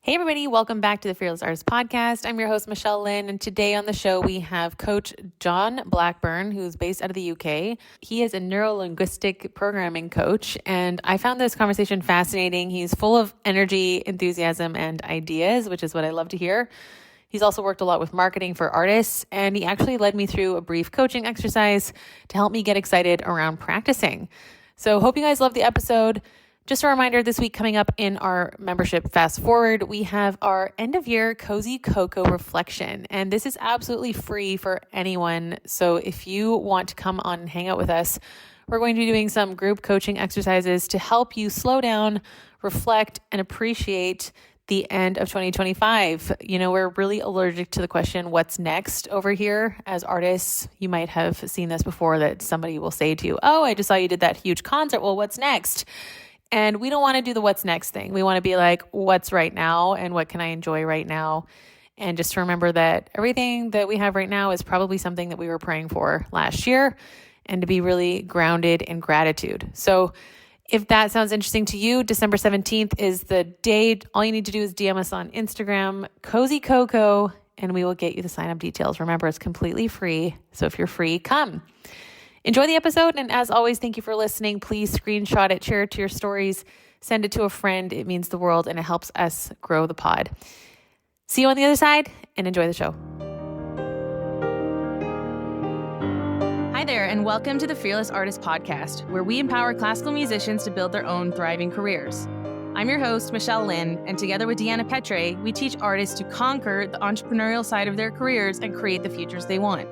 Hey everybody, welcome back to the Fearless Artist Podcast. I'm your host, Michelle Lynn, and today on the show we have Coach John Blackburn, who's based out of the UK. He is a neuro-linguistic programming coach, and I found this conversation fascinating. He's full of energy, enthusiasm, and ideas, which is what I love to hear. He's also worked a lot with marketing for artists, and he actually led me through a brief coaching exercise to help me get excited around practicing. So hope you guys love the episode. Just a reminder, this week coming up in our membership Fast Forward, we have our end of year Cozy Cocoa reflection. And this is absolutely free for anyone. So if you want to come on and hang out with us, we're going to be doing some group coaching exercises to help you slow down, reflect, and appreciate the end of 2025. You know, we're really allergic to the question, what's next over here? As artists, you might have seen this before, that somebody will say to you, oh, I just saw you did that huge concert. Well, what's next? And we don't want to do the what's next thing. We want to be like, what's right now and what can I enjoy right now? And just to remember that everything that we have right now is probably something that we were praying for last year, and to be really grounded in gratitude. So if that sounds interesting to you, December 17th is the day. All you need to do is DM us on Instagram, Cozy Cocoa, and we will get you the sign-up details. Remember, it's completely free. So if you're free, come. Enjoy the episode, and as always, thank you for listening. Please screenshot it, share it to your stories, send it to a friend. It means the world, and it helps us grow the pod. See you on the other side, and enjoy the show. Hi there, and welcome to the Fearless Artist Podcast, where we empower classical musicians to build their own thriving careers. I'm your host, Michelle Lynn, and together with Deanna Petre, we teach artists to conquer the entrepreneurial side of their careers and create the futures they want.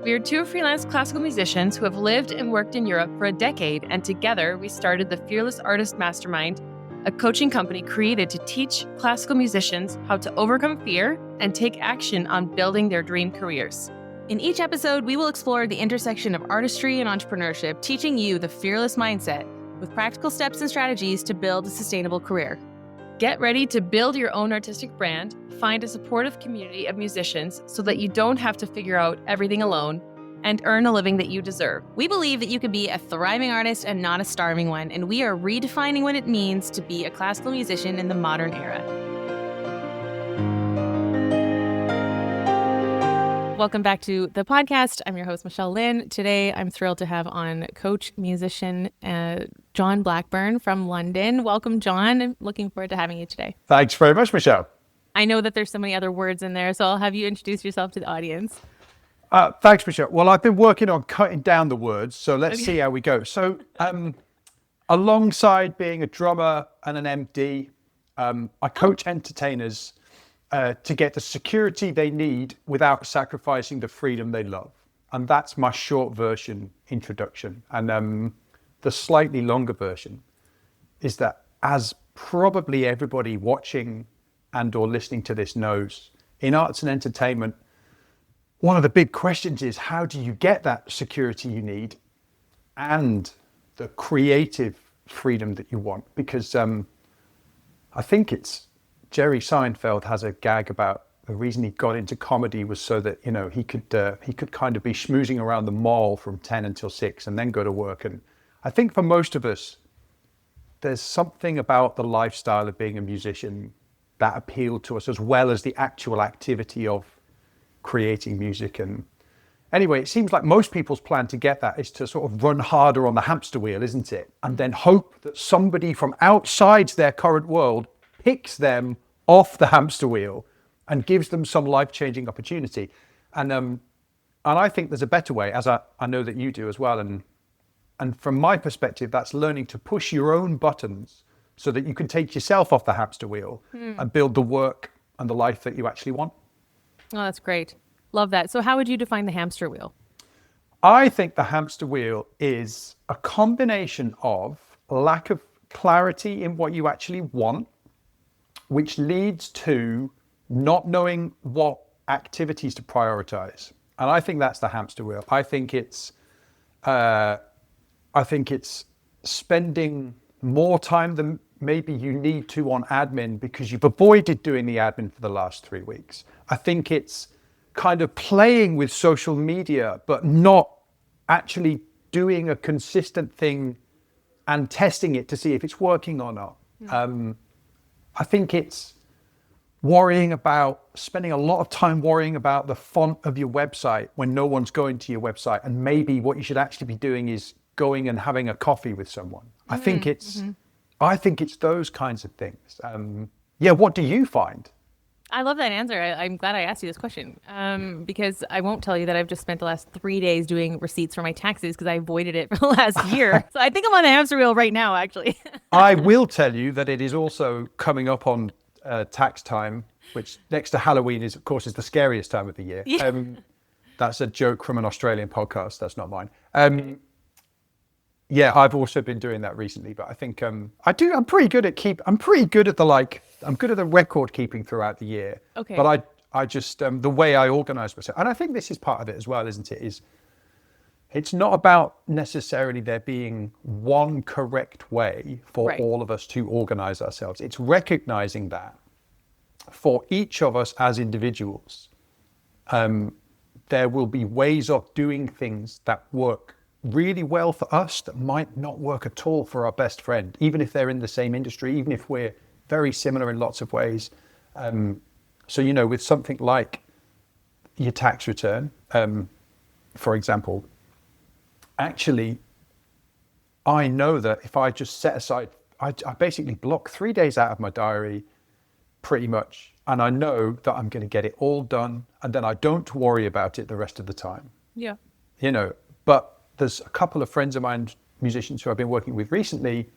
We are two freelance classical musicians who have lived and worked in Europe for a decade, and together we started the Fearless Artist Mastermind, a coaching company created to teach classical musicians how to overcome fear and take action on building their dream careers. In each episode, we will explore the intersection of artistry and entrepreneurship, teaching you the fearless mindset with practical steps and strategies to build a sustainable career. Get ready to build your own artistic brand, find a supportive community of musicians so that you don't have to figure out everything alone, and earn a living that you deserve. We believe that you can be a thriving artist and not a starving one, and we are redefining what it means to be a classical musician in the modern era. Welcome back to the podcast. I'm your host, Michelle Lynn. Today, I'm thrilled to have on coach, musician, John Blackburn from London. Welcome, John. I'm looking forward to having you today. Thanks very much, Michelle. I know that there's so many other words in there, so I'll have you introduce yourself to the audience. Thanks, Michelle. Well, I've been working on cutting down the words, so let's see how we go. So alongside being a drummer and an MD, I coach entertainers to get the security they need without sacrificing the freedom they love. And that's my short version introduction. And the slightly longer version is that, as probably everybody watching and or listening to this knows, in arts and entertainment, one of the big questions is, how do you get that security you need and the creative freedom that you want? Because I think it's Jerry Seinfeld has a gag about the reason he got into comedy was so that, you know, he could kind of be schmoozing around the mall from 10 until 6 and then go to work. And I think for most of us, there's something about the lifestyle of being a musician that appealed to us, as well as the actual activity of creating music. And anyway, it seems like most people's plan to get that is to sort of run harder on the hamster wheel, isn't it? And then hope that somebody from outside their current world picks them off the hamster wheel and gives them some life-changing opportunity. And I think there's a better way, as I know that you do as well. And from my perspective, that's learning to push your own buttons so that you can take yourself off the hamster wheel and build the work and the life that you actually want. Oh, that's great. Love that. So how would you define the hamster wheel? I think the hamster wheel is a combination of lack of clarity in what you actually want, which leads to not knowing what activities to prioritize. And I think that's the hamster wheel. I think it's spending more time than maybe you need to on admin because you've avoided doing the admin for the last 3 weeks. I think it's kind of playing with social media, but not actually doing a consistent thing and testing it to see if it's working or not. I think it's spending a lot of time worrying about the font of your website when no one's going to your website, and maybe what you should actually be doing is going and having a coffee with someone. I think it's those kinds of things. What do you find? I love that answer. I'm glad I asked you this question because I won't tell you that I've just spent the last 3 days doing receipts for my taxes because I avoided it for the last year. So I think I'm on the hamster wheel right now, actually. I will tell you that it is also coming up on tax time, which next to Halloween is, of course, is the scariest time of the year. Yeah. That's a joke from an Australian podcast. That's not mine. I've also been doing that recently, but I think I'm pretty good at the record keeping throughout the year. Okay. But I just the way I organize myself, and I think this is part of it as well, isn't it? It's not about necessarily there being one correct way for all of us to organize ourselves. It's recognizing that for each of us as individuals, there will be ways of doing things that work really well for us that might not work at all for our best friend, even if they're in the same industry, even if we're very similar in lots of ways. So, with something like your tax return, for example, actually, I know that if I just set aside, I basically block 3 days out of my diary pretty much, and I know that I'm going to get it all done, and then I don't worry about it the rest of the time. Yeah. But there's a couple of friends of mine, musicians who I've been working with recently,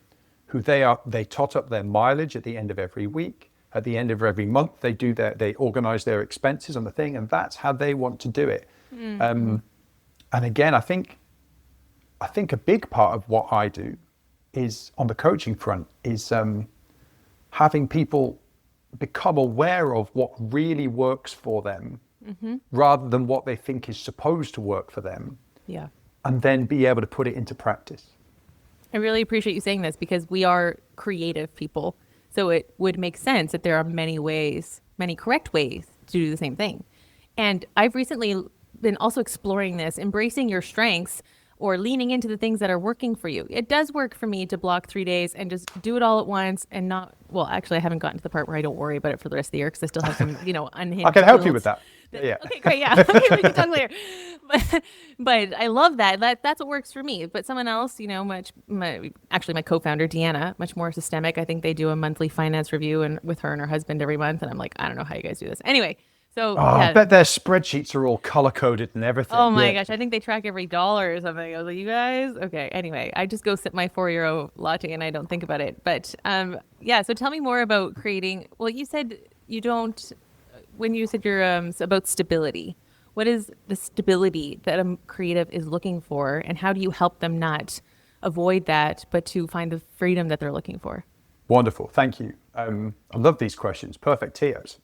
who they tot up their mileage at the end of every week. At the end of every month, they organize their expenses on the thing, and that's how they want to do it. And again, I think a big part of what I do is on the coaching front is having people become aware of what really works for them rather than what they think is supposed to work for them. Yeah. And then be able to put it into practice. I really appreciate you saying this because we are creative people. So it would make sense that there are many correct ways to do the same thing. And I've recently been also exploring this, embracing your strengths or leaning into the things that are working for you. It does work for me to block 3 days and just do it all at once and not, well, actually I haven't gotten to the part where I don't worry about it for the rest of the year because I still have some, unhinged. I can help you with that. Yeah. Okay, great. Yeah. Okay, we can talk later. But I love that. That's what works for me. But someone else, my co-founder, Deanna, much more systemic. I think they do a monthly finance review and with her and her husband every month. And I'm like, I don't know how you guys do this. Anyway. So I bet their spreadsheets are all color coded and everything. Oh my gosh. I think they track every dollar or something. I was like, you guys? Okay. Anyway, I just go sip my €4 latte and I don't think about it. But so tell me more about creating. Well, you said you don't, when you said you're about stability, what is the stability that a creative is looking for, and how do you help them not avoid that, but to find the freedom that they're looking for? Wonderful. Thank you. I love these questions. Perfect tears.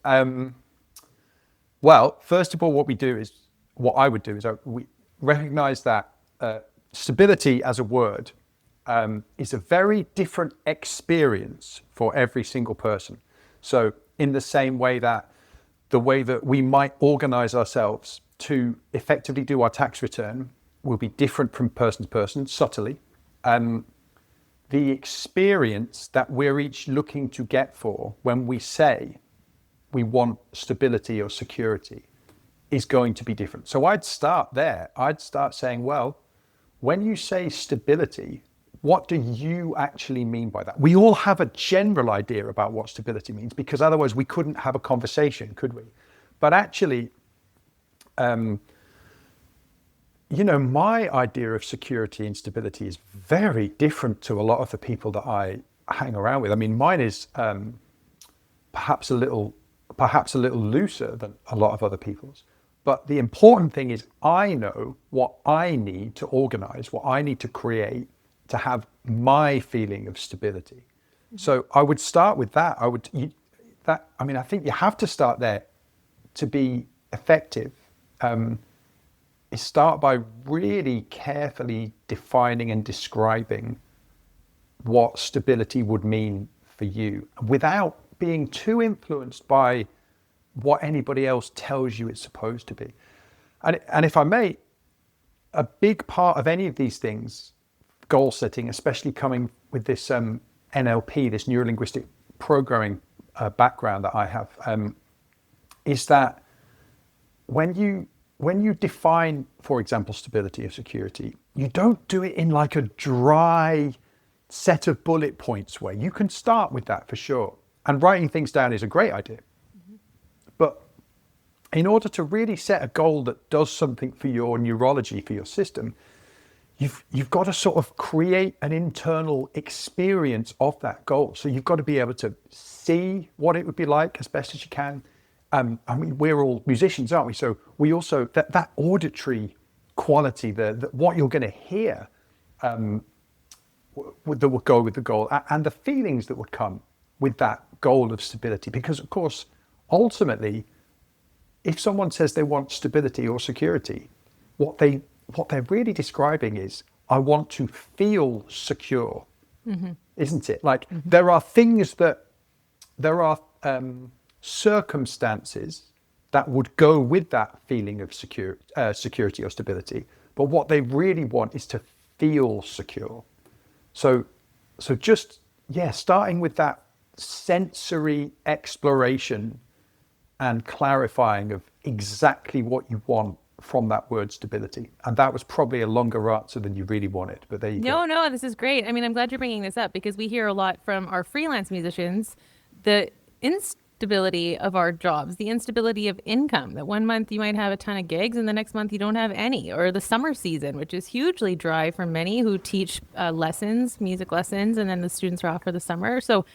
Well, first of all, what I would do is we recognize that stability as a word is a very different experience for every single person. So in the same way that the way that we might organize ourselves to effectively do our tax return will be different from person to person, subtly. The experience that we're each looking to get for when we say we want stability or security is going to be different. So I'd start there. I'd start saying, well, when you say stability, what do you actually mean by that? We all have a general idea about what stability means, because otherwise we couldn't have a conversation, could we? But actually, my idea of security and stability is very different to a lot of the people that I hang around with. I mean, mine is perhaps a little looser than a lot of other people's. But the important thing is I know what I need to organize, what I need to create to have my feeling of stability. Mm-hmm. So I would start with that. I think you have to start there to be effective. Is start by really carefully defining and describing what stability would mean for you without being too influenced by what anybody else tells you it's supposed to be. And if I may, a big part of any of these things, goal setting, especially coming with this NLP, this neuro-linguistic programming background that I have, is that when you define, for example, stability or security, you don't do it in like a dry set of bullet points way. You can start with that for sure. And writing things down is a great idea. But in order to really set a goal that does something for your neurology, for your system, you've got to sort of create an internal experience of that goal. So you've got to be able to see what it would be like as best as you can. I mean, we're all musicians, aren't we? So we also, that auditory quality, what you're going to hear that would go with the goal, and the feelings that would come with that goal of stability. Because of course, ultimately, if someone says they want stability or security, what they're really describing is, I want to feel secure, isn't it? Like there are things there are circumstances that would go with that feeling of security or stability. But what they really want is to feel secure. So just, starting with that sensory exploration and clarifying of exactly what you want from that word stability. And that was probably a longer answer than you really wanted, but there you go. No, this is great. I mean, I'm glad you're bringing this up because we hear a lot from our freelance musicians, the instability of our jobs, the instability of income, that one month you might have a ton of gigs and the next month you don't have any, or the summer season, which is hugely dry for many who teach music lessons, and then the students are off for the summer. So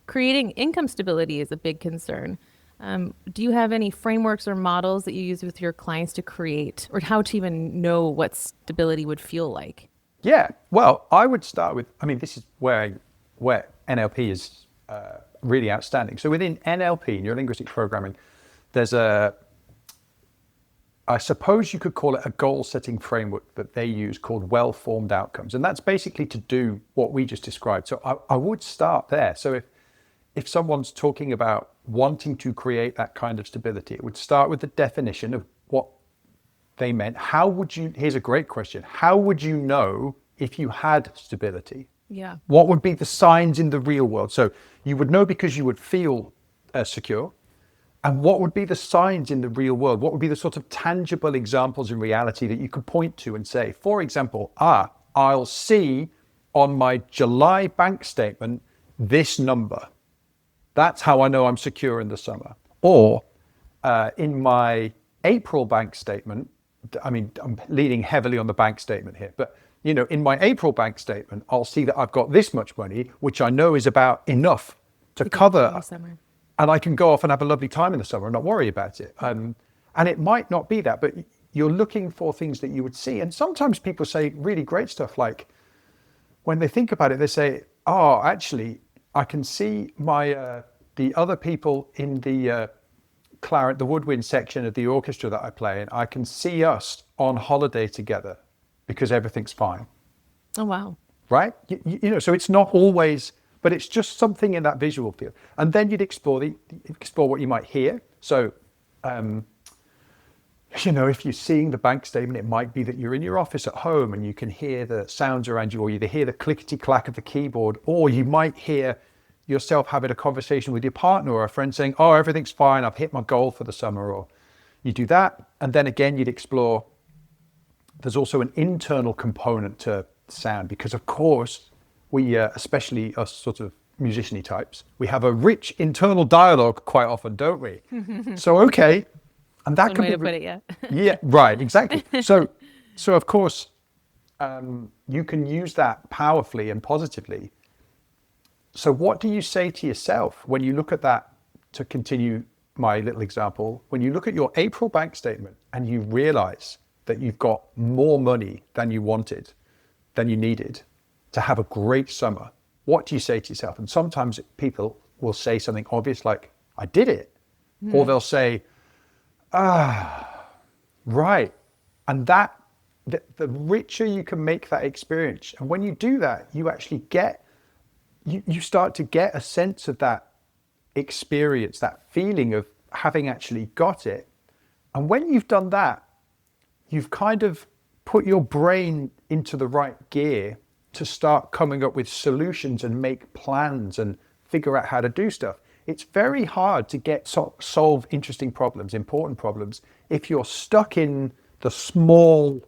creating income stability is a big concern. Do you have any frameworks or models that you use with your clients to create, or how to even know what stability would feel like? Yeah, well, I would start with, this is where NLP is really outstanding. So within NLP, neuro-linguistic programming, there's I suppose you could call it a goal-setting framework that they use called well-formed outcomes. And that's basically to do what we just described. So I would start there. So if someone's talking about wanting to create that kind of stability, it would start with the definition of what they meant. Here's a great question. How would you know if you had stability? Yeah. What would be the signs in the real world? So you would know because you would feel secure. And what would be the signs in the real world? What would be the sort of tangible examples in reality that you could point to and say, for example, I'll see on my July bank statement this number. That's how I know I'm secure in the summer. Or in my April bank statement, I'm leaning heavily on the bank statement here, but in my April bank statement, I'll see that I've got this much money, which I know is about enough to cover, and I can go off and have a lovely time in the summer and not worry about it. And it might not be that, but you're looking for things that you would see. And sometimes people say really great stuff, like when they think about it, they say, oh, actually, I can see the other people in the clarinet, the woodwind section of the orchestra that I play in. I can see us on holiday together because everything's fine. Oh, wow. Right? So it's not always, but it's just something in that visual field. And then you'd explore what you might hear. So, if you're seeing the bank statement, it might be that you're in your office at home and you can hear the sounds around you, or you hear the clickety-clack of the keyboard, or you might hear yourself having a conversation with your partner or a friend saying, oh, everything's fine, I've hit my goal for the summer, or you do that. And then again, you'd explore, there's also an internal component to sound, because of course, we, especially us sort of musician-y types, we have a rich internal dialogue quite often, don't we? So, okay. And that can be, put it, yeah. Yeah, right, exactly. So of course, you can use that powerfully and positively. So what do you say to yourself when you look at that, to continue my little example, when you look at your April bank statement and you realize that you've got more money than you wanted, than you needed to have a great summer, what do you say to yourself? And sometimes people will say something obvious like, I did it. Or they'll say, right. And that, the richer you can make that experience. And when you do that, you actually you start to get a sense of that experience, that feeling of having actually got it. And when you've done that, you've kind of put your brain into the right gear to start coming up with solutions and make plans and figure out how to do stuff. it's very hard to solve interesting problems, important problems, if you're stuck in the small,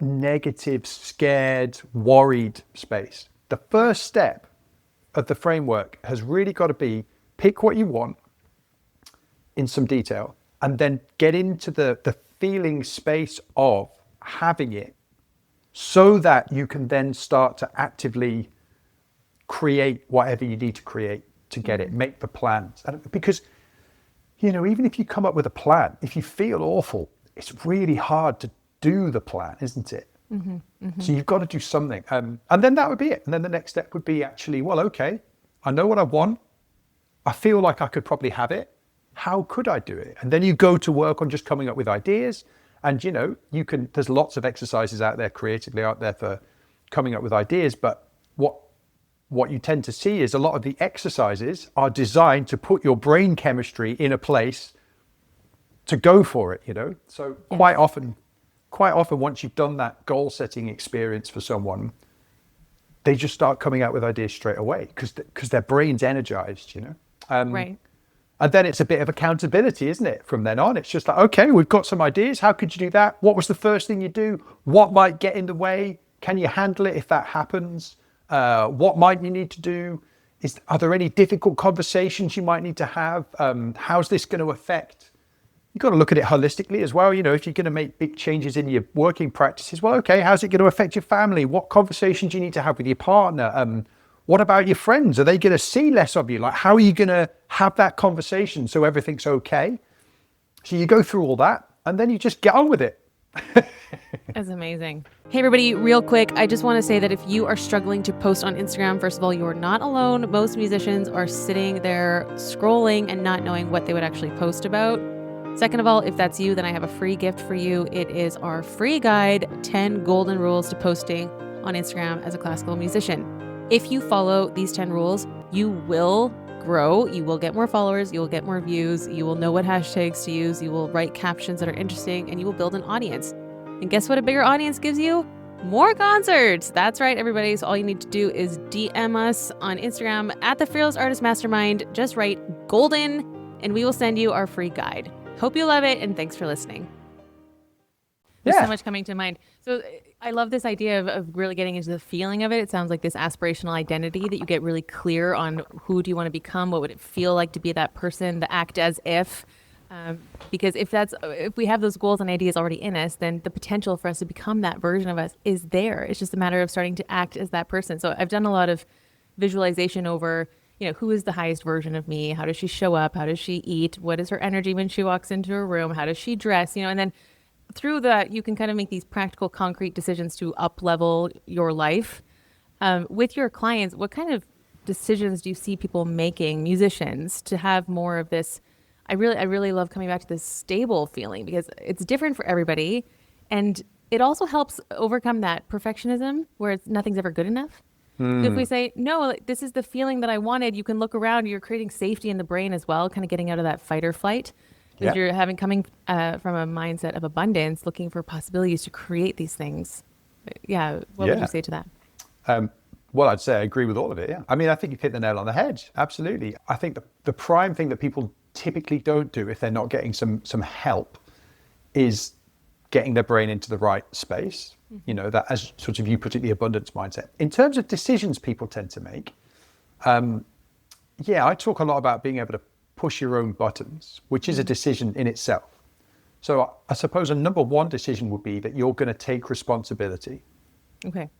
negative, scared, worried space. The first step of the framework has really got to be pick what you want in some detail and then get into the feeling space of having it so that you can then start to actively create whatever you need to create to get it, make the plans. Because, even if you come up with a plan, if you feel awful, it's really hard to do the plan, isn't it? So you've got to do something. And then that would be it. And then the next step would be actually, well, okay, I know what I want. I feel like I could probably have it. How could I do it? And then you go to work on just coming up with ideas. And, there's lots of exercises out there creatively out there for coming up with ideas. But what you tend to see is a lot of the exercises are designed to put your brain chemistry in a place to go for it, So quite often, once you've done that goal setting experience for someone, they just start coming out with ideas straight away because their brain's energized, Right. And then it's a bit of accountability, isn't it? From then on, it's just like, okay, we've got some ideas. How could you do that? What was the first thing you do? What might get in the way? Can you handle it if that happens? What might you need to do? Are there any difficult conversations you might need to have? How's this going to affect? You've got to look at it holistically as well. If you're going to make big changes in your working practices, well, okay, how's it going to affect your family? What conversations do you need to have with your partner? What about your friends? Are they going to see less of you? Like, how are you going to have that conversation so everything's okay? So you go through all that and then you just get on with it. That's amazing. Hey, everybody, real quick, I just want to say that if you are struggling to post on Instagram, first of all, you are not alone. Most musicians are sitting there scrolling and not knowing what they would actually post about. Second of all, if that's you, then I have a free gift for you. It is our free guide, 10 golden rules to posting on Instagram as a classical musician. If you follow these 10 rules, you will grow, you will get more followers, you will get more views, you will know what hashtags to use, you will write captions that are interesting, and you will build an audience. And guess what a bigger audience gives you? More concerts. That's right, everybody. So all you need to do is DM us on Instagram at the Fearless Artist Mastermind. Just write golden, and we will send you our free guide. Hope you love it, and thanks for listening. There's so much coming to mind. So I love this idea of really getting into the feeling of it. It sounds like this aspirational identity that you get really clear on who do you want to become, what would it feel like to be that person, the act as if. Because if we have those goals and ideas already in us, then the potential for us to become that version of us is there. It's just a matter of starting to act as that person. So I've done a lot of visualization over, who is the highest version of me? How does she show up? How does she eat? What is her energy when she walks into a room? How does she dress? And then through that, you can kind of make these practical, concrete decisions to up-level your life. With your clients, what kind of decisions do you see people making, musicians, to have more of this? I really love coming back to this stable feeling because it's different for everybody. And it also helps overcome that perfectionism where nothing's ever good enough. So if we say, no, this is the feeling that I wanted, you can look around, you're creating safety in the brain as well, kind of getting out of that fight or flight. Because you're coming from a mindset of abundance, looking for possibilities to create these things. What would you say to that? Well, I'd say I agree with all of it. Yeah. I mean, I think you've hit the nail on the head. Absolutely. I think the prime thing that people typically don't do if they're not getting some help is getting their brain into the right space. That, as sort of you put it, the abundance mindset. In terms of decisions people tend to make, I talk a lot about being able to push your own buttons, which is a decision in itself. So I suppose a number one decision would be that you're going to take responsibility. Okay.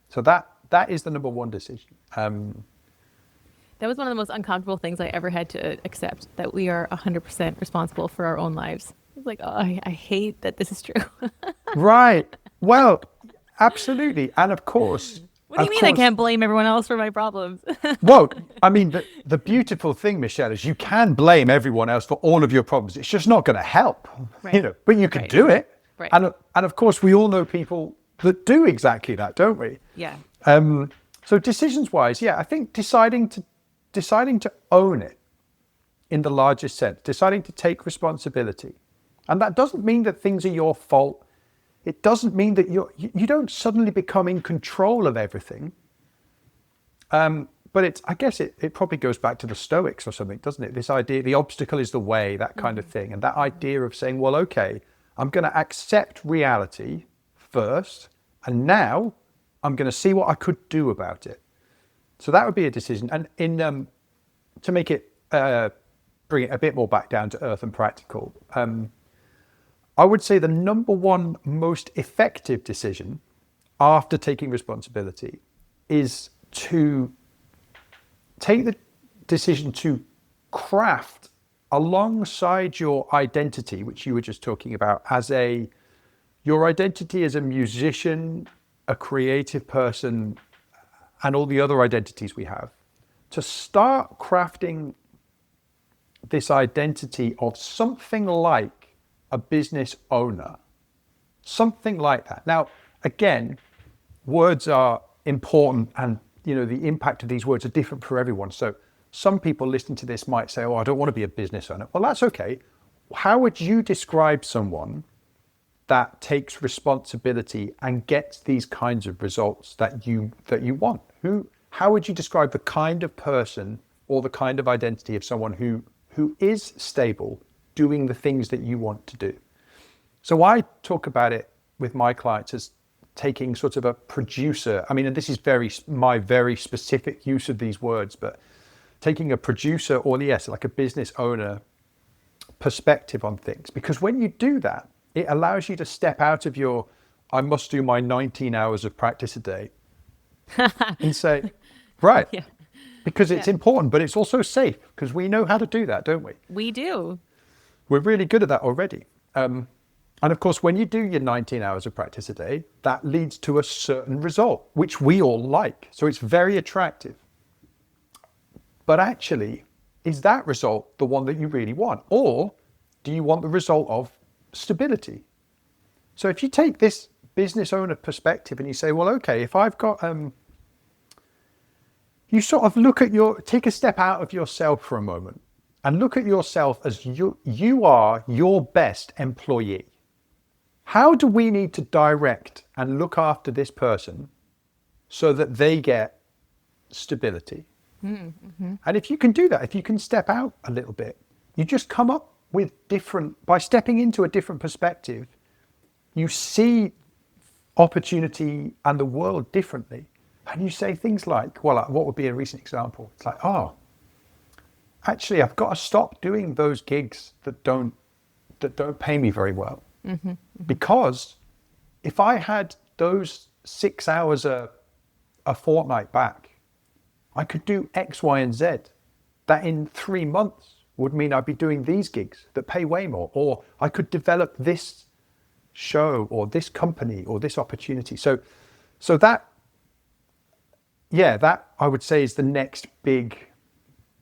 So that is the number one decision. That was one of the most uncomfortable things I ever had to accept, that we are 100% responsible for our own lives. I was like, oh, I hate that this is true. Right. Well, absolutely. And of course... What do you mean I can't blame everyone else for my problems? Well, I mean, the beautiful thing, Michelle, is you can blame everyone else for all of your problems. It's just not going to help, right. But you can do it. Right. And of course, we all know people that do exactly that, don't we? Yeah. So decisions-wise, I think deciding to own it in the largest sense, deciding to take responsibility. And that doesn't mean that things are your fault. It doesn't mean that you don't suddenly become in control of everything. but I guess it probably goes back to the Stoics or something, doesn't it? This idea, the obstacle is the way, that kind of thing. And that idea of saying, well, okay, I'm going to accept reality first, and now I'm going to see what I could do about it. So that would be a decision. And to make it, bring it a bit more back down to earth and practical, I would say the number one most effective decision after taking responsibility is to take the decision to craft alongside your identity, which you were just talking about, your identity as a musician, a creative person, and all the other identities we have, to start crafting this identity of something like a business owner, something like that. Now, again, words are important, and the impact of these words are different for everyone. So some people listening to this might say, oh, I don't want to be a business owner. Well, that's okay. How would you describe someone that takes responsibility and gets these kinds of results that you want? How would you describe the kind of person or the kind of identity of someone who is stable, doing the things that you want to do? So I talk about it with my clients as taking sort of a producer. I mean, and this is my very specific use of these words, but taking a producer, or yes, like a business owner perspective on things. Because when you do that, it allows you to step out of your, I must do my 19 hours of practice a day and say, right, yeah. Because it's important, but it's also safe, because we know how to do that, don't we? We do. We're really good at that already. And of course, when you do your 19 hours of practice a day, that leads to a certain result, which we all like. So it's very attractive. But actually, is that result the one that you really want? Or do you want the result of stability? So if you take this business owner perspective and you say, well, okay, if I've got, you sort of take a step out of yourself for a moment and look at yourself as you are your best employee. How do we need to direct and look after this person so that they get stability? Mm-hmm. And if you can do that, if you can step out a little bit, you just come up with by stepping into a different perspective, you see opportunity and the world differently. And you say things like, well, what would be a recent example? It's like, oh, actually, I've got to stop doing those gigs that don't pay me very well. Mm-hmm, mm-hmm. Because if I had those 6 hours a fortnight back, I could do X, Y, and Z. That in 3 months would mean I'd be doing these gigs that pay way more, or I could develop this show or this company or this opportunity. So that I would say is the next big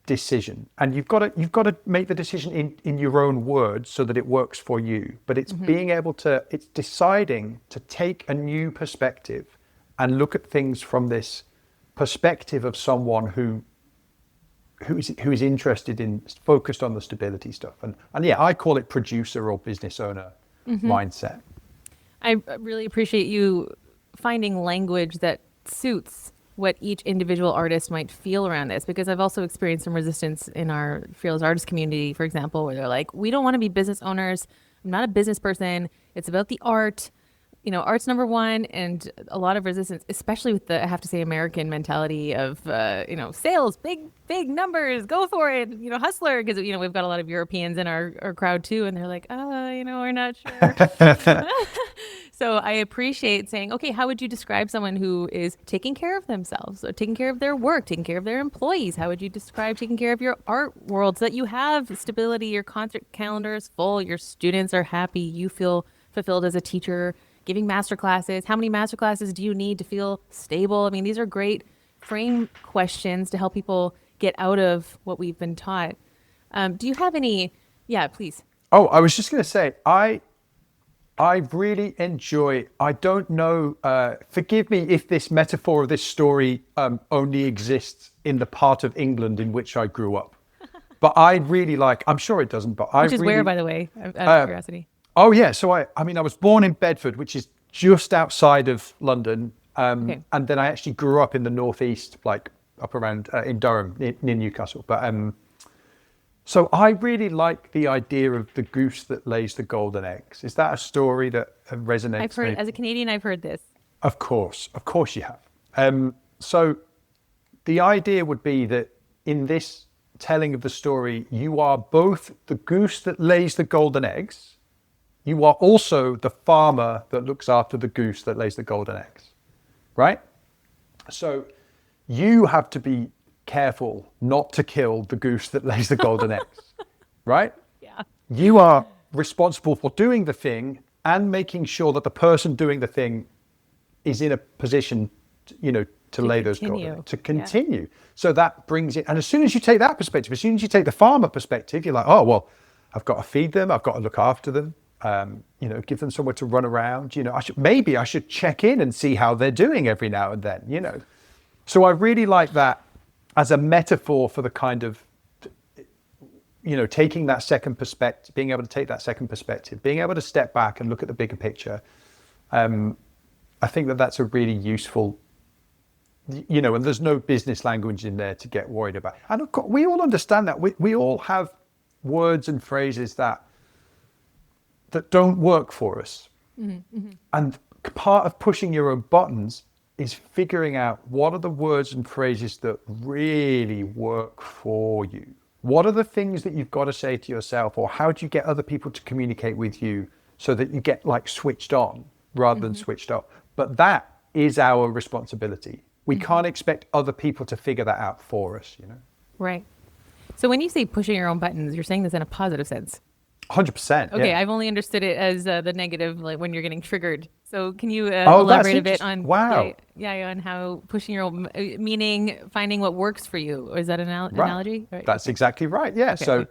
decision. And you've got to make the decision in your own words so that it works for you. But it's it's deciding to take a new perspective and look at things from this perspective of someone who is interested in, focused on the stability stuff. And yeah, I call it producer or business owner mindset. I really appreciate you finding language that suits what each individual artist might feel around this, because I've also experienced some resistance in our Fearless Artist community, for example, where they're like, we don't want to be business owners. I'm not a business person. It's about the art. Art's number one, and a lot of resistance, especially with the, I have to say, American mentality of, sales, big numbers, go for it, hustler, because, we've got a lot of Europeans in our crowd too, and they're like, we're not sure. So I appreciate saying, okay, how would you describe someone who is taking care of themselves, or taking care of their work, taking care of their employees? How would you describe taking care of your art world so that you have stability, your concert calendar is full, your students are happy, you feel fulfilled as a teacher, giving master classes? How many master classes do you need to feel stable? I mean, these are great frame questions to help people get out of what we've been taught. Do you have any? Yeah, please. Oh, I was just going to say, I really enjoy, I don't know, forgive me if this metaphor of this story only exists in the part of England in which I grew up. But I really like, I'm sure it doesn't, but I Which is really, where, by the way, out of curiosity? Oh, yeah. So I was born in Bedford, which is just outside of London. Okay. And then I actually grew up in the northeast, like up around in Durham, near Newcastle. But so I really like the idea of the goose that lays the golden eggs. Is that a story that resonates? I've heard, as a Canadian, I've heard this. Of course you have. So the idea would be that in this telling of the story, you are both the goose that lays the golden eggs. You are also the farmer that looks after the goose that lays the golden eggs, right? So you have to be careful not to kill the goose that lays the golden eggs, right? Yeah. You are responsible for doing the thing and making sure that the person doing the thing is in a position, to lay those golden eggs, to continue. Yeah. So that brings it, and as soon as you take that perspective, as soon as you take the farmer perspective, you're like, oh, well, I've got to feed them, I've got to look after them, give them somewhere to run around. I should check in and see how they're doing every now and then, So I really like that as a metaphor for the kind of, taking that second perspective, being able to take that second perspective, being able to step back and look at the bigger picture. I think that that's a really useful, and there's no business language in there to get worried about. And of course, we all understand that. We all have words and phrases that don't work for us. Mm-hmm. And part of pushing your own buttons is figuring out what are the words and phrases that really work for you. What are the things that you've got to say to yourself, or how do you get other people to communicate with you so that you get switched on rather than switched off? But that is our responsibility. We can't expect other people to figure that out for us, Right. So when you say pushing your own buttons, you're saying this in a positive sense. 100%. Okay, yeah. I've only understood it as the negative, like when you're getting triggered. So can you elaborate a bit on on how pushing your own, meaning finding what works for you? Or is that an analogy? Right. That's exactly right. Yeah. Okay. So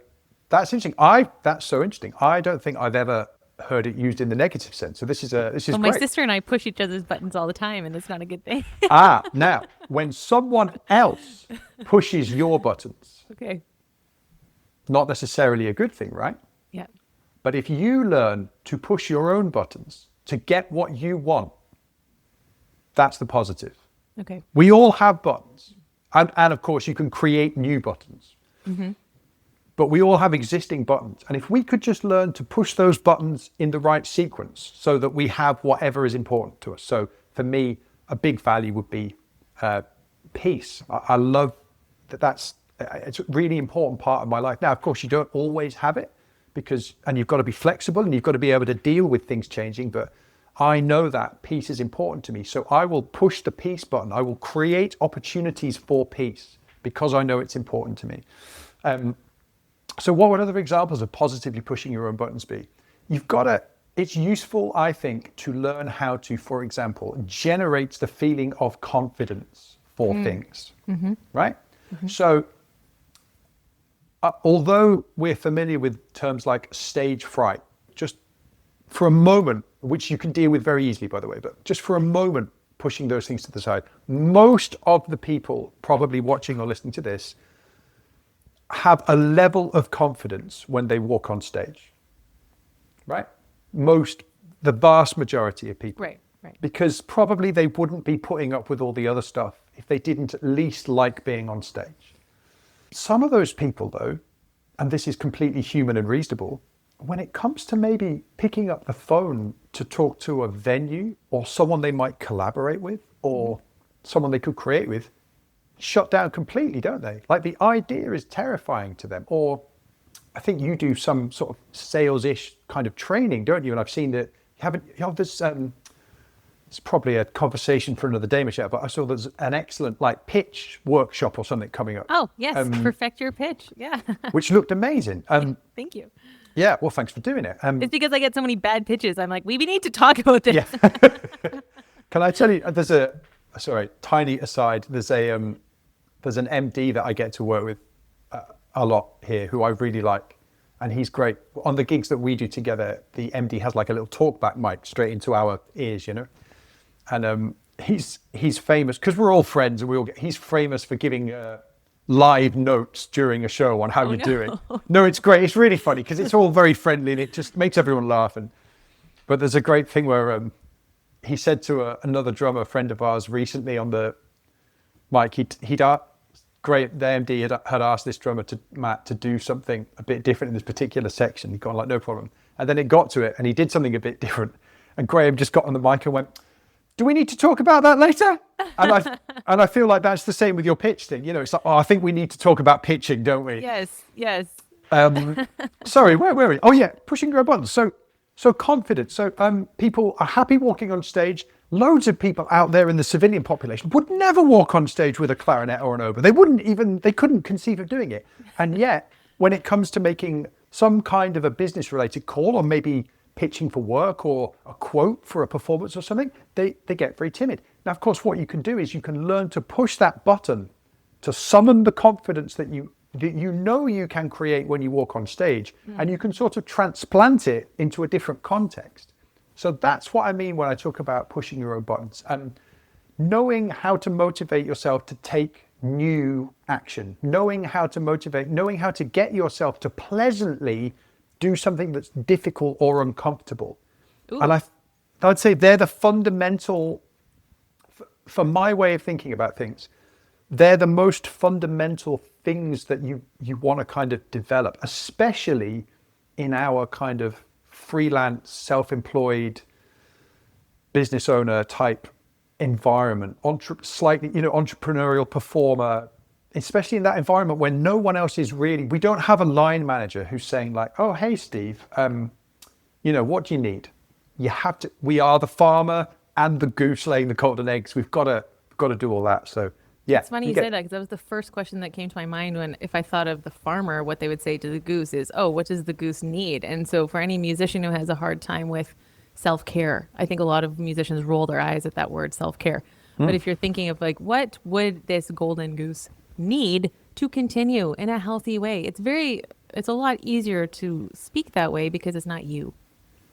that's interesting. That's so interesting. I don't think I've ever heard it used in the negative sense. So this is well, my sister and I push each other's buttons all the time, and it's not a good thing. Now when someone else pushes your buttons, okay, not necessarily a good thing, right? Yeah. But if you learn to push your own buttons to get what you want, that's the positive. Okay. We all have buttons. And of course, you can create new buttons. Mm-hmm. But we all have existing buttons. And if we could just learn to push those buttons in the right sequence so that we have whatever is important to us. So for me, a big value would be peace. I love that. It's a really important part of my life. Now, of course, you don't always have it, and you've got to be flexible and you've got to be able to deal with things changing. But I know that peace is important to me. So I will push the peace button. I will create opportunities for peace because I know it's important to me. So what would other examples of positively pushing your own buttons be? It's useful, I think, to learn how to, for example, generate the feeling of confidence for things, right? Mm-hmm. So although we're familiar with terms like stage fright, just for a moment, which you can deal with very easily, by the way, but just for a moment, pushing those things to the side, most of the people probably watching or listening to this have a level of confidence when they walk on stage, right? The vast majority of people. Right. Because probably they wouldn't be putting up with all the other stuff if they didn't at least like being on stage. Some of those people, though, and this is completely human and reasonable, when it comes to maybe picking up the phone to talk to a venue or someone they might collaborate with or someone they could create with, shut down completely, don't they? Like the idea is terrifying to them. Or I think you do some sort of sales-ish kind of training, don't you? And I've seen that you have this, it's probably a conversation for another day, Michelle, but I saw there's an excellent pitch workshop or something coming up. Oh, yes. Perfect your pitch. Yeah. Which looked amazing. Thank you. Yeah. Well, thanks for doing it. It's because I get so many bad pitches. I'm like, we need to talk about this. Yeah. Can I tell you, tiny aside, there's an MD that I get to work with a lot here who I really like, and he's great. On the gigs that we do together, the MD has like a little talkback mic straight into our ears, and he's famous because we're all friends, and he's famous for giving live notes during a show on how you're doing. No, it's great. It's really funny because it's all very friendly and it just makes everyone laugh. But there's a great thing where he said to another drummer friend of ours recently on the mic, Great, the MD had asked this drummer, Matt, to do something a bit different in this particular section. He'd gone like, no problem. And then it got to it and he did something a bit different. And Graham just got on the mic and went, do we need to talk about that later? And I feel like that's the same with your pitch thing. You know, it's like, oh, I think we need to talk about pitching, don't we? Yes, yes. Sorry, where were we? Oh yeah, pushing your buttons. So confident. So people are happy walking on stage. Loads of people out there in the civilian population would never walk on stage with a clarinet or an oboe. They couldn't conceive of doing it. And yet, when it comes to making some kind of a business related call, or maybe pitching for work or a quote for a performance or something, they get very timid. Now, of course, what you can do is you can learn to push that button to summon the confidence that you know you can create when you walk on stage, and you can sort of transplant it into a different context. So that's what I mean when I talk about pushing your own buttons, and knowing how to motivate yourself to take new action, knowing how to get yourself to pleasantly do something that's difficult or uncomfortable. Ooh. And I'd say they're the fundamental, for my way of thinking about things, they're the most fundamental things that you want to kind of develop, especially in our kind of freelance, self-employed, business owner type environment, slightly, entrepreneurial performer, especially in that environment where no one else is really, we don't have a line manager who's saying like, oh, hey, Steve, what do you need? We are the farmer and the goose laying the golden eggs. We've got to do all that. So yeah. It's funny you say that, because that was the first question that came to my mind if I thought of the farmer, what they would say to the goose is, oh, what does the goose need? And so for any musician who has a hard time with self-care, I think a lot of musicians roll their eyes at that word self-care. But if you're thinking of like, what would this golden goose need to continue in a healthy way? It's a lot easier to speak that way because it's not you.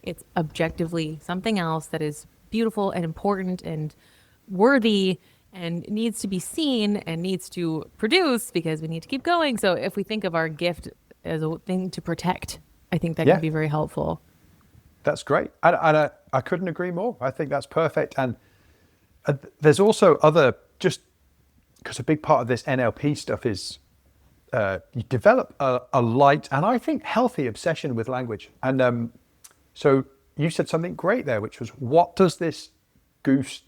It's objectively something else that is beautiful and important and worthy and needs to be seen and needs to produce because we need to keep going. So if we think of our gift as a thing to protect, I think that can be very helpful. That's great. I couldn't agree more. I think that's perfect. And there's also other, just because a big part of this NLP stuff is you develop a light and I think healthy obsession with language. And so you said something great there, which was, what does this goose...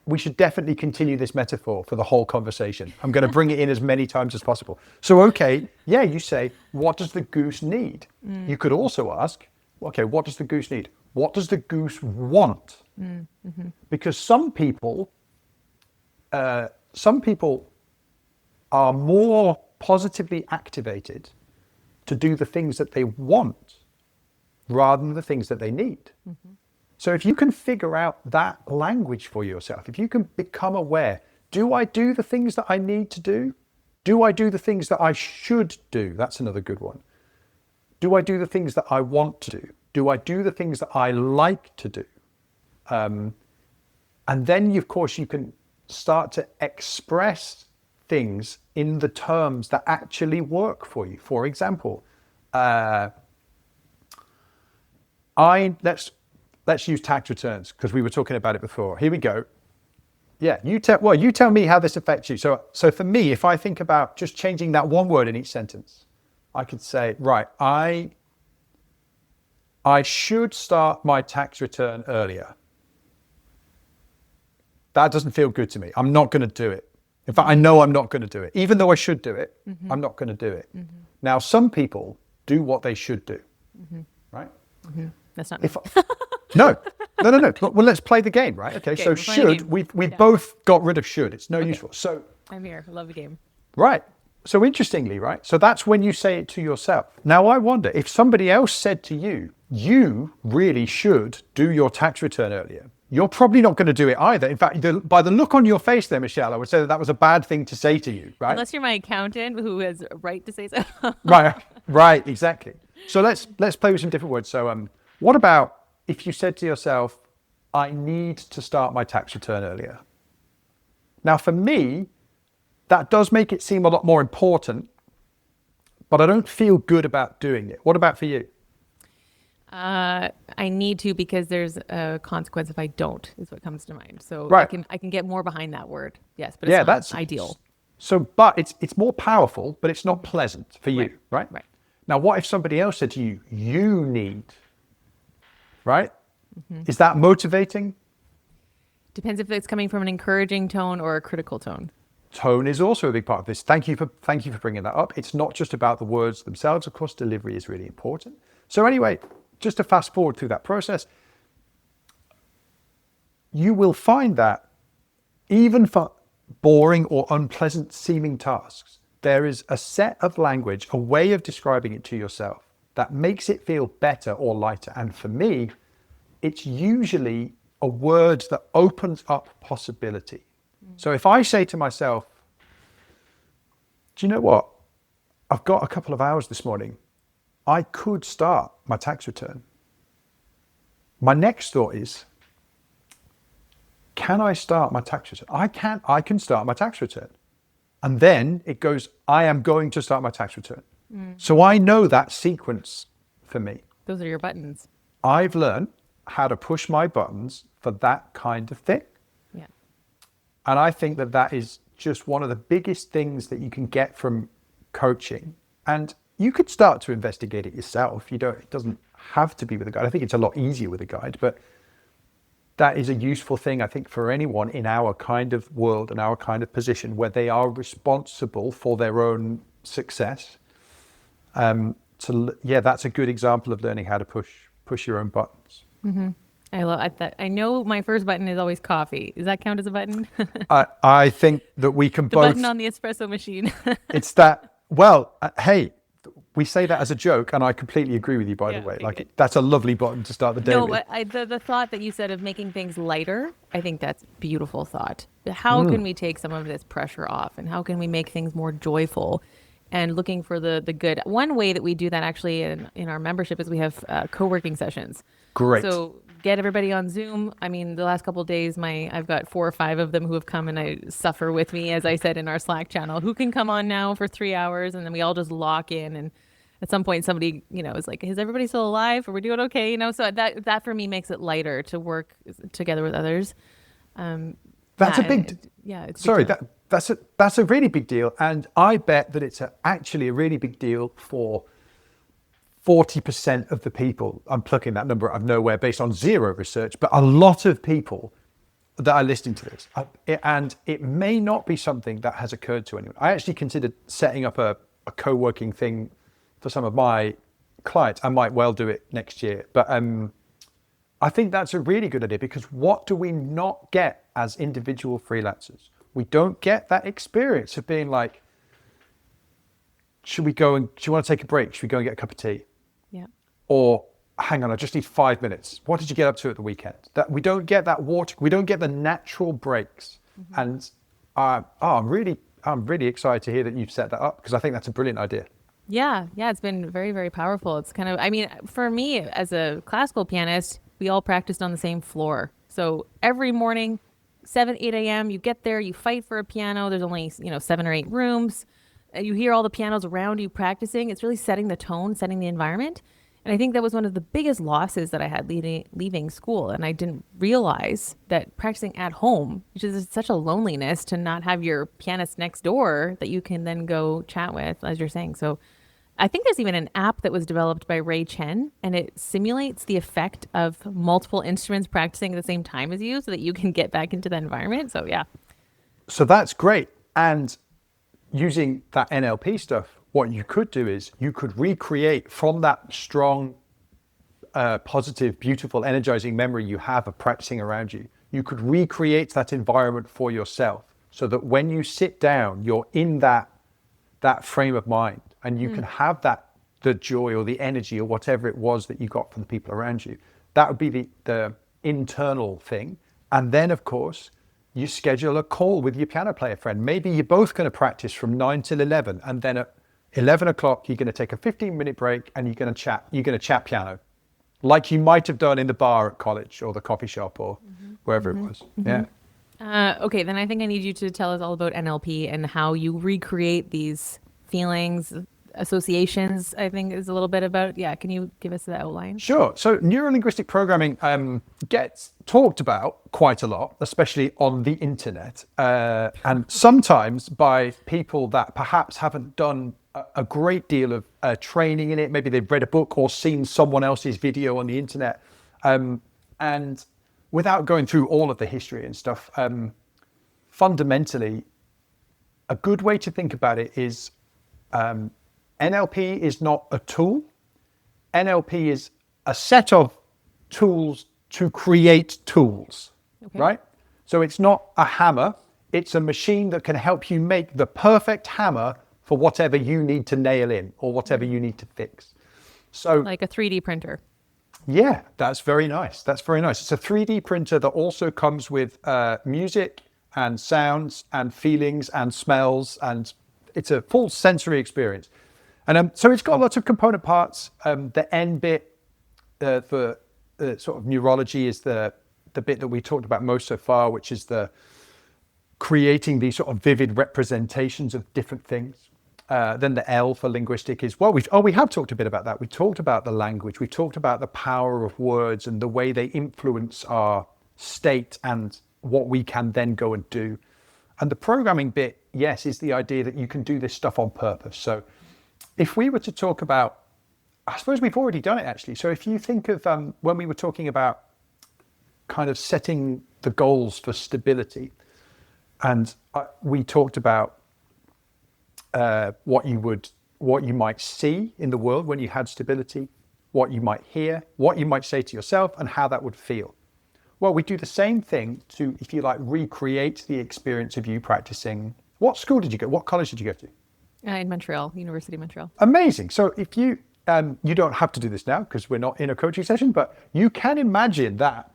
we should definitely continue this metaphor for the whole conversation. I'm going to bring it in as many times as possible. So, okay, you say, what does the goose need? You could also ask, okay, what does the goose need? What does the goose want? Mm-hmm. Because some people are more positively activated to do the things that they want rather than the things that they need. Mm-hmm. So if you can figure out that language for yourself, if you can become aware, do I do the things that I need to do? Do I do the things that I should do? That's another good one. Do I do the things that I want to do? Do I do the things that I like to do? And then, of course, you can start to express things in the terms that actually work for you. For example, let's use tax returns because we were talking about it before. Here we go. Yeah, you tell me how this affects you. So for me, if I think about just changing that one word in each sentence, I could say, right, I should start my tax return earlier. That doesn't feel good to me. I'm not going to do it. In fact, I know I'm not going to do it. Even though I should do it, I'm not going to do it. Mm-hmm. Now, some people do what they should do, right? Mm-hmm. That's not me. No. Well, let's play the game, right? Okay, so should, we've both got rid of should. It's no useful. So I'm here. I love the game. Right. So interestingly, right? So that's when you say it to yourself. Now, I wonder if somebody else said to you, you really should do your tax return earlier. You're probably not going to do it either. In fact, by the look on your face there, Michelle, I would say that was a bad thing to say to you, right? Unless you're my accountant who has a right to say so. Right, exactly. So let's play with some different words. So what about if you said to yourself, I need to start my tax return earlier? Now, for me, that does make it seem a lot more important, but I don't feel good about doing it. What about for you? I need to because there's a consequence if I don't, is what comes to mind. So right. I can get more behind that word. Yes, but it's not that's ideal. So, but it's more powerful, but it's not pleasant for you, right? Right. Now, what if somebody else said to you, you need, right? Is that motivating? Depends if it's coming from an encouraging tone or a critical tone. Tone is also a big part of this. Thank you for bringing that up. It's not just about the words themselves. Of course, delivery is really important. So anyway, just to fast forward through that process, you will find that even for boring or unpleasant seeming tasks, there is a set of language, a way of describing it to yourself that makes it feel better or lighter. And for me, it's usually a word that opens up possibility. So if I say to myself, do you know what? I've got a couple of hours this morning. I could start my tax return. My next thought is, can I start my tax return? I can start my tax return. And then it goes, I am going to start my tax return. So I know that sequence for me. Those are your buttons. I've learned how to push my buttons for that kind of thing. Yeah. And I think that is just one of the biggest things that you can get from coaching. And you could start to investigate it yourself. It doesn't have to be with a guide. I think it's a lot easier with a guide, but that is a useful thing, I think, for anyone in our kind of world and our kind of position where they are responsible for their own success. That's a good example of learning how to push your own buttons. Mm-hmm. I love that. I know my first button is always coffee. Does that count as a button? I think that we can the both. button on the espresso machine. It's that. Well, hey, we say that as a joke, and I completely agree with you. By the way, that's a lovely button to start the day with. No, the thought that you said of making things lighter, I think that's a beautiful thought. How can we take some of this pressure off, and how can we make things more joyful? And looking for the good. One way that we do that actually in our membership is we have co-working sessions. Great. So get everybody on Zoom. I mean, the last couple of days, I've got 4 or 5 of them who have come and I suffer with me, as I said in our Slack channel, who can come on now for 3 hours, and then we all just lock in. And at some point, somebody, is like, is everybody still alive? Are we doing okay? So that for me makes it lighter to work together with others. That's a big. It's sorry. That's a really big deal, and I bet that it's actually a really big deal for 40% of the people. I'm plucking that number out of nowhere based on zero research, but a lot of people that are listening to this, and it may not be something that has occurred to anyone. I actually considered setting up a co-working thing for some of my clients. I might well do it next year, but I think that's a really good idea, because what do we not get as individual freelancers? We don't get that experience of being like, do you want to take a break? Should we go and get a cup of tea? Yeah. Or hang on, I just need 5 minutes. What did you get up to at the weekend? That we don't get that water. We don't get the natural breaks. And I'm really excited to hear that you've set that up, because I think that's a brilliant idea. Yeah, it's been very, very powerful. It's kind of, for me as a classical pianist, we all practiced on the same floor. So every morning, 7, 8 a.m., you get there, you fight for a piano. There's only, 7 or 8 rooms. You hear all the pianos around you practicing. It's really setting the tone, setting the environment. And I think that was one of the biggest losses that I had leaving school. And I didn't realize that practicing at home, which is such a loneliness to not have your pianist next door that you can then go chat with, as you're saying. So I think there's even an app that was developed by Ray Chen, and it simulates the effect of multiple instruments practicing at the same time as you so that you can get back into that environment. So, yeah. So that's great. And using that NLP stuff, what you could do is you could recreate from that strong, positive, beautiful, energizing memory you have of practicing around you. You could recreate that environment for yourself so that when you sit down, you're in that frame of mind, and you can have the joy or the energy or whatever it was that you got from the people around you. That would be the internal thing. And then, of course, you schedule a call with your piano player friend. Maybe you're both going to practice from 9 till 11, and then at 11 o'clock, you're going to take a 15-minute break and you're going to chat. You're going to chat piano, like you might have done in the bar at college or the coffee shop or wherever it was. Yeah. Okay, then I think I need you to tell us all about NLP and how you recreate these feelings associations, I think is a little bit about. Yeah, can you give us the outline? Sure. So neuro-linguistic programming gets talked about quite a lot, especially on the internet, and sometimes by people that perhaps haven't done a great deal of training in it. Maybe they've read a book or seen someone else's video on the internet, and without going through all of the history and stuff, fundamentally, a good way to think about it is NLP is not a tool. NLP is a set of tools to create tools, right? So it's not a hammer. It's a machine that can help you make the perfect hammer for whatever you need to nail in or whatever you need to fix. So like a 3D printer. Yeah, that's very nice. That's very nice. It's a 3D printer that also comes with music and sounds and feelings and smells, and it's a full sensory experience. And so it's got lots of component parts. The N bit for sort of neurology is the bit that we talked about most so far, which is the creating these sort of vivid representations of different things. Then the L for linguistic is, well, we have talked a bit about that. We talked about the language. We talked about the power of words and the way they influence our state and what we can then go and do. And the programming bit, yes, is the idea that you can do this stuff on purpose. So if we were to talk about, I suppose we've already done it actually. So if you think of when we were talking about kind of setting the goals for stability, and we talked about what you might see in the world when you had stability, what you might hear, what you might say to yourself, and how that would feel. Well, we do the same thing to, if you like, recreate the experience of you practicing. What school did you go? What college did you go to? In Montreal, University of Montreal. Amazing. So if you don't have to do this now because we're not in a coaching session, but you can imagine that.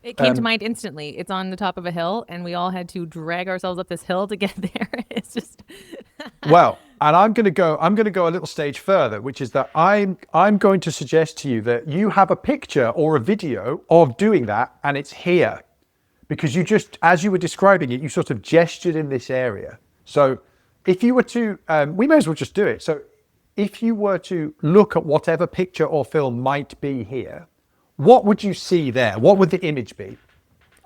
It came to mind instantly. It's on the top of a hill, and we all had to drag ourselves up this hill to get there. It's just well, and I'm going to go a little stage further, which is that I'm going to suggest to you that you have a picture or a video of doing that, and it's here, because you just, as you were describing it, you sort of gestured in this area. So if you were to, we may as well just do it. So if you were to look at whatever picture or film might be here, what would you see there? What would the image be?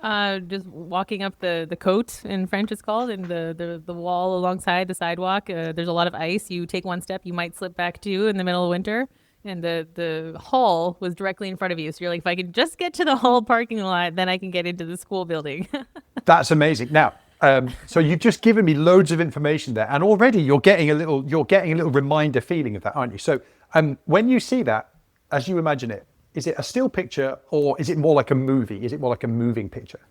Just walking up the côte in French it's called, and the wall alongside the sidewalk. There's a lot of ice. You take one step, you might slip back two in the middle of winter. And the hall was directly in front of you. So you're like, if I could just get to the hall parking lot, then I can get into the school building. That's amazing. Now, so you've just given me loads of information there, and already you're getting a little reminder feeling of that, aren't you? So when you see that, as you imagine it, is it a still picture or is it more like a movie? Is it more like a moving picture?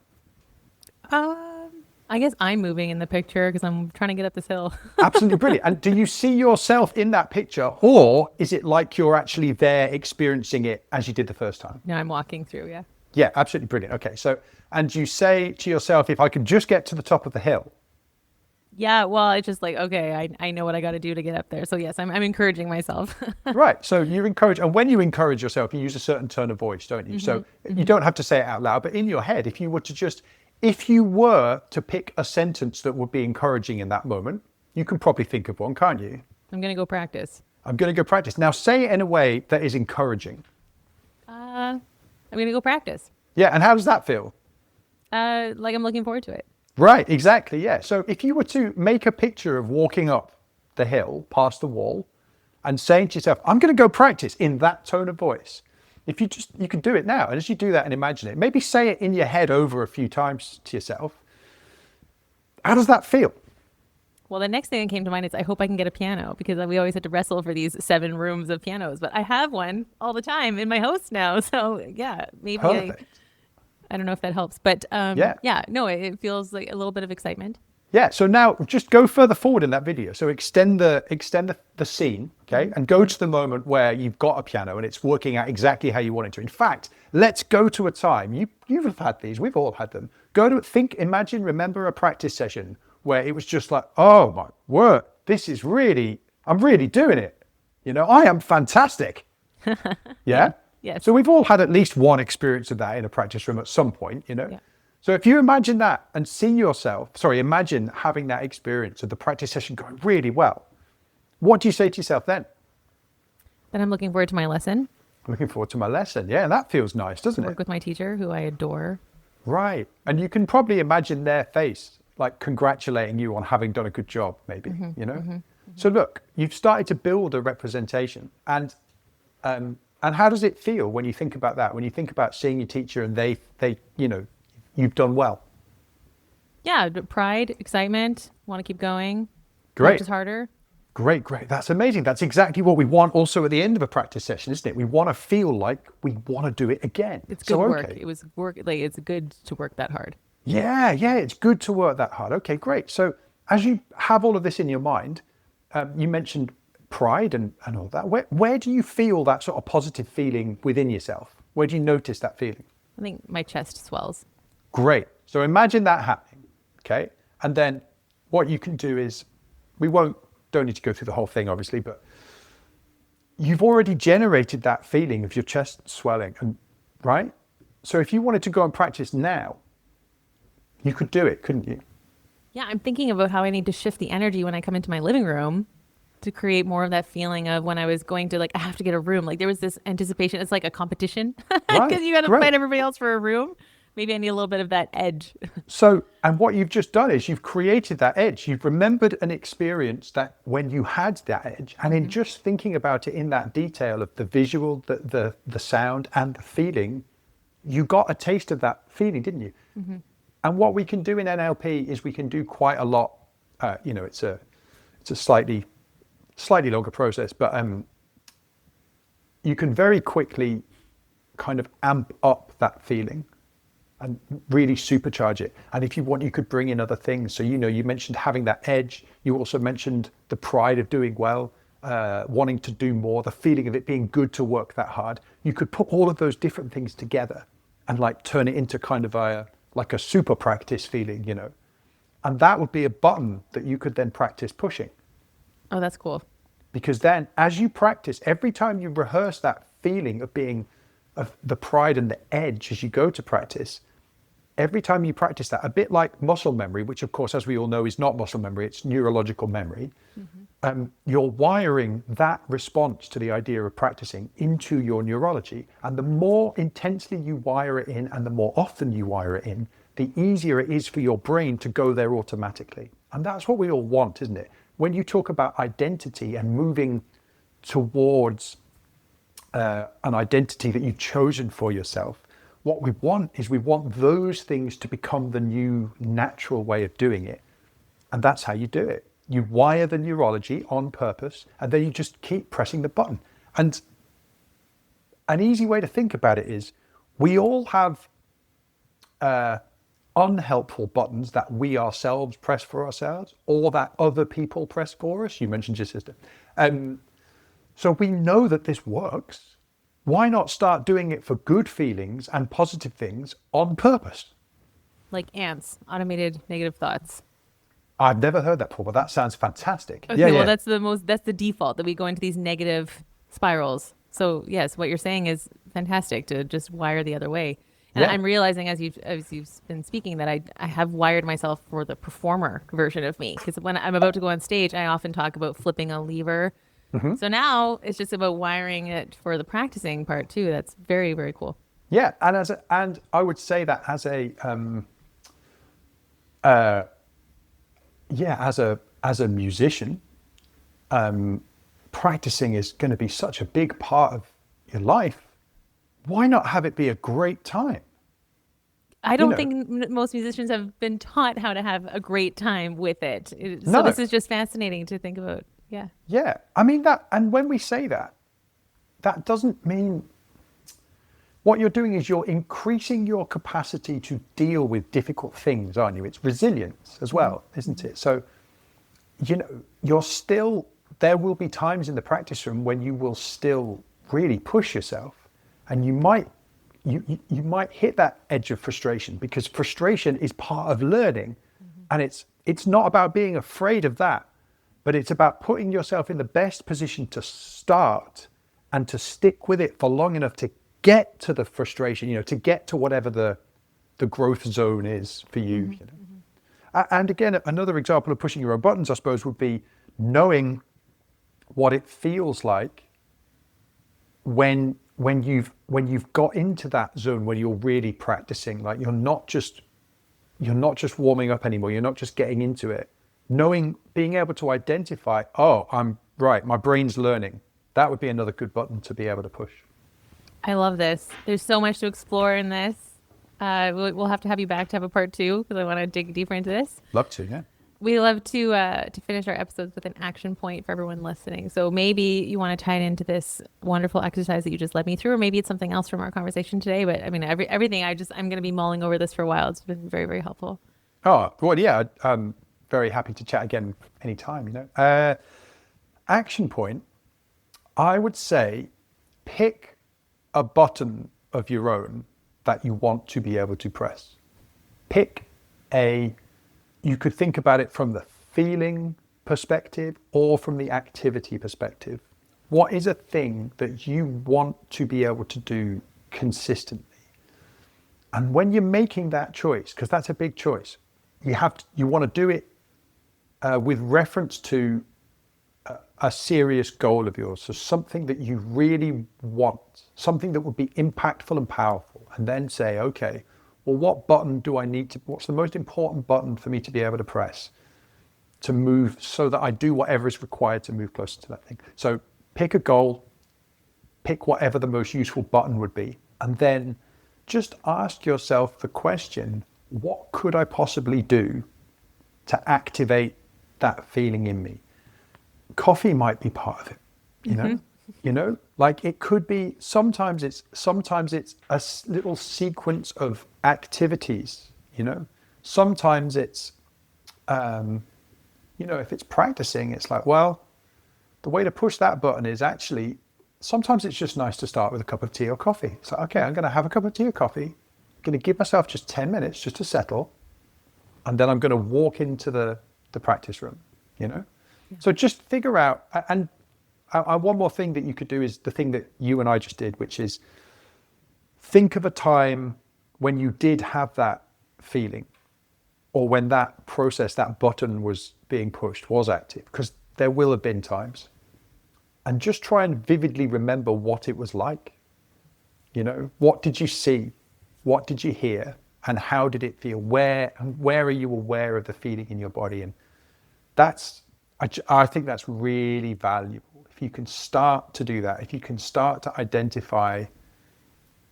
I guess I'm moving in the picture because I'm trying to get up this hill. Absolutely brilliant. And do you see yourself in that picture, or is it like you're actually there experiencing it as you did the first time? No, I'm walking through, yeah. Yeah, absolutely brilliant. Okay, so, and you say to yourself, if I could just get to the top of the hill. Yeah, well, it's just like, okay, I know what I got to do to get up there. So yes, I'm encouraging myself. Right, so you encourage, and when you encourage yourself, you use a certain tone of voice, don't you? So you don't have to say it out loud, but in your head, if you were to pick a sentence that would be encouraging in that moment, you can probably think of one, can't you? I'm going to go practice. I'm going to go practice. Now say it in a way that is encouraging. I'm going to go practice. Yeah, and how does that feel? Like I'm looking forward to it. Right, exactly, yeah. So if you were to make a picture of walking up the hill past the wall and saying to yourself, I'm going to go practice in that tone of voice, you can do it now. And as you do that and imagine it, maybe say it in your head over a few times to yourself. How does that feel? Well, the next thing that came to mind is I hope I can get a piano, because we always had to wrestle for these 7 rooms of pianos, but I have one all the time in my house now. So yeah, maybe I don't know if that helps, but it feels like a little bit of excitement. Yeah, so now just go further forward in that video. So extend the scene, okay, and go to the moment where you've got a piano and it's working out exactly how you want it to. In fact, let's go to a time, you've had these, we've all had them. Remember a practice session where it was just like, oh my word, I'm really doing it. I am fantastic. Yeah? Yes. So we've all had at least one experience of that in a practice room at some point, Yeah. So if you imagine that and imagine having that experience of the practice session going really well, what do you say to yourself then? Then I'm looking forward to my lesson. Looking forward to my lesson. Yeah, that feels nice, doesn't it? Work with my teacher, who I adore. Right. And you can probably imagine their face, like congratulating you on having done a good job, maybe, you know? So look, you've started to build a representation. And how does it feel when you think about that? When you think about seeing your teacher and they, you know, you've done well? Yeah, pride, excitement, want to keep going. Great. Practice harder. Great. That's amazing. That's exactly what we want also at the end of a practice session, isn't it? We want to feel like we want to do it again. It's good work. It was work. Like, it's good to work that hard. Yeah, it's good to work that hard. Okay, great. So as you have all of this in your mind, you mentioned pride and all that. Where do you feel that sort of positive feeling within yourself? Where do you notice that feeling? I think my chest swells. Great. So imagine that happening, okay? And then what you can do is, don't need to go through the whole thing, obviously, but you've already generated that feeling of your chest swelling, and right? So if you wanted to go and practice now, you could do it, couldn't you? Yeah, I'm thinking about how I need to shift the energy when I come into my living room to create more of that feeling of when I was going to, like, I have to get a room. Like, there was this anticipation. It's like a competition because you got to fight everybody else for a room. Maybe I need a little bit of that edge. So, and what you've just done is you've created that edge. You've remembered an experience that when you had that edge, and in just thinking about it in that detail of the visual, the sound and the feeling, you got a taste of that feeling, didn't you? And what we can do in NLP is we can do quite a lot. You know, it's a slightly longer process, but you can very quickly kind of amp up that feeling and really supercharge it. And if you want, you could bring in other things. So, you know, you mentioned having that edge. You also mentioned the pride of doing well, wanting to do more, the feeling of it being good to work that hard. You could put all of those different things together and like turn it into kind of like a super practice feeling, you know. And that would be a button that you could then practice pushing. Oh, that's cool. Because then as you practice, every time you rehearse that feeling of being of the pride and the edge as you go to practice, every time you practice that, a bit like muscle memory, which of course, as we all know, is not muscle memory, it's neurological memory. You're wiring that response to the idea of practicing into your neurology. And the more intensely you wire it in and the more often you wire it in, the easier it is for your brain to go there automatically. And that's what we all want, isn't it? When you talk about identity and moving towards an identity that you've chosen for yourself, what we want is we want those things to become the new natural way of doing it. And that's how you do it. You wire the neurology on purpose, and then you just keep pressing the button. And an easy way to think about it is we all have unhelpful buttons that we ourselves press for ourselves or that other people press for us. You mentioned your sister. So we know that this works. Why not start doing it for good feelings and positive things on purpose? Like ants, automated negative thoughts. I've never heard that before, but that sounds fantastic. Okay, well, that's the default, that we go into these negative spirals. So yes, what you're saying is fantastic, to just wire the other way. And I'm realizing as you've been speaking that I have wired myself for the performer version of me. Because when I'm about to go on stage, I often talk about flipping a lever. So now it's just about wiring it for the practicing part too. That's very, very cool. Yeah, and I would say that as a musician, practicing is going to be such a big part of your life. Why not have it be a great time? I don't think most musicians have been taught how to have a great time with it. So this is just fascinating to think about. Yeah. Yeah. I mean that, and when we say that, that doesn't mean what you're doing is you're increasing your capacity to deal with difficult things, aren't you? It's resilience as well, isn't it? So, you know, there will be times in the practice room when you will still really push yourself, and you might hit that edge of frustration, because frustration is part of learning. And it's not about being afraid of that, but it's about putting yourself in the best position to start and to stick with it for long enough to get to the frustration, you know, to get to whatever the growth zone is for you. You know? And again, another example of pushing your own buttons, I suppose, would be knowing what it feels like when you've got into that zone where you're really practicing, like you're not just warming up anymore, you're not just getting into it, being able to identify, oh, I'm right, my brain's learning. That would be another good button to be able to push. I love this. There's so much to explore in this. We'll have to have you back to have a part 2 because I want to dig deeper into this. Love to, yeah. We love to finish our episodes with an action point for everyone listening. So maybe you want to tie it into this wonderful exercise that you just led me through, or maybe it's something else from our conversation today. But I mean, everything, I'm going to be mulling over this for a while. It's been very, very helpful. Oh, well, yeah, I'm very happy to chat again anytime, Action point, I would say pick a button of your own that you want to be able to press. You could think about it from the feeling perspective or from the activity perspective. What is a thing that you want to be able to do consistently? And when you're making that choice, because that's a big choice, you want to do it with reference to a serious goal of yours. So something that you really want, something that would be impactful and powerful, and then say, okay, well, what button do I need to, what's the most important button for me to be able to press to move so that I do whatever is required to move closer to that thing? So pick a goal, pick whatever the most useful button would be, and then just ask yourself the question, what could I possibly do to activate that feeling in me? Coffee might be part of it, you know, like it could be, sometimes it's a little sequence of activities, sometimes it's, if it's practicing, it's like, well, the way to push that button is actually, sometimes it's just nice to start with a cup of tea or coffee. So, okay, I'm going to have a cup of tea or coffee. I'm going to give myself just 10 minutes just to settle. And then I'm going to walk into the practice room, Yeah. So just figure out, and one more thing that you could do is the thing that you and I just did, which is think of a time when you did have that feeling, or when that process, that button was being pushed, was active, because there will have been times. And just try and vividly remember what it was like. What did you see? What did you hear? And how did it feel? Where are you aware of the feeling in your body? And I think that's really valuable. If you can start to do that, if you can start to identify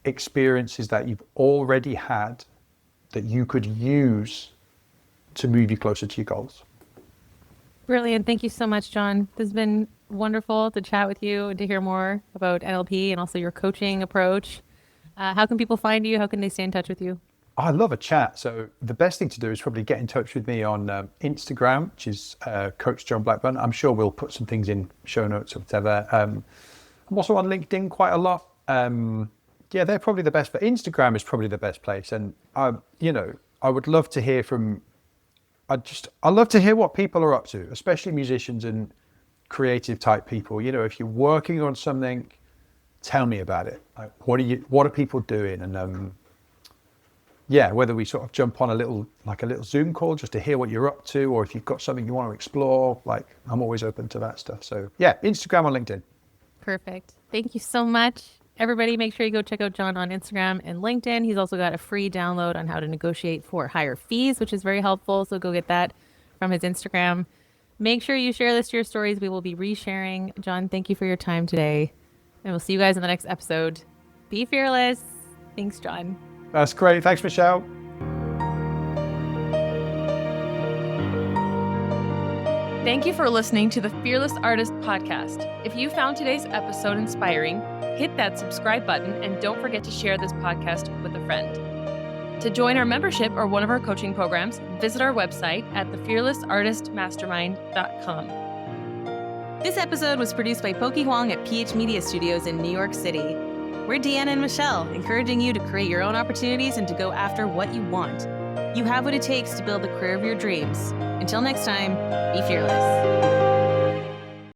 experiences that you've already had that you could use to move you closer to your goals. Brilliant. Thank you so much, John. This has been wonderful to chat with you and to hear more about NLP and also your coaching approach. How can people find you? How can they stay in touch with you? I love a chat. So the best thing to do is probably get in touch with me on Instagram, which is Coach John Blackburn. I'm sure we'll put some things in show notes or whatever. I'm also on LinkedIn quite a lot. They're probably the best, but Instagram is probably the best place. And I would love to hear I love to hear what people are up to, especially musicians and creative type people. If you're working on something, tell me about it. Like, what are people doing? And whether we sort of jump on a little Zoom call just to hear what you're up to, or if you've got something you want to explore, like I'm always open to that stuff. So yeah, Instagram or LinkedIn. Perfect. Thank you so much. Everybody, make sure you go check out John on Instagram and LinkedIn. He's also got a free download on how to negotiate for higher fees, which is very helpful. So go get that from his Instagram. Make sure you share this to your stories. We will be resharing. John, thank you for your time today. And we'll see you guys in the next episode. Be fearless. Thanks, John. That's great. Thanks, Michelle. Thank you for listening to the Fearless Artist Podcast. If you found today's episode inspiring, hit that subscribe button and don't forget to share this podcast with a friend. To join our membership or one of our coaching programs, visit our website at thefearlessartistmastermind.com. This episode was produced by Pokey Huang at phMediaStudios in New York City. We're Deanna and Michelle, encouraging you to create your own opportunities and to go after what you want. You have what it takes to build the career of your dreams. Until next time, be fearless.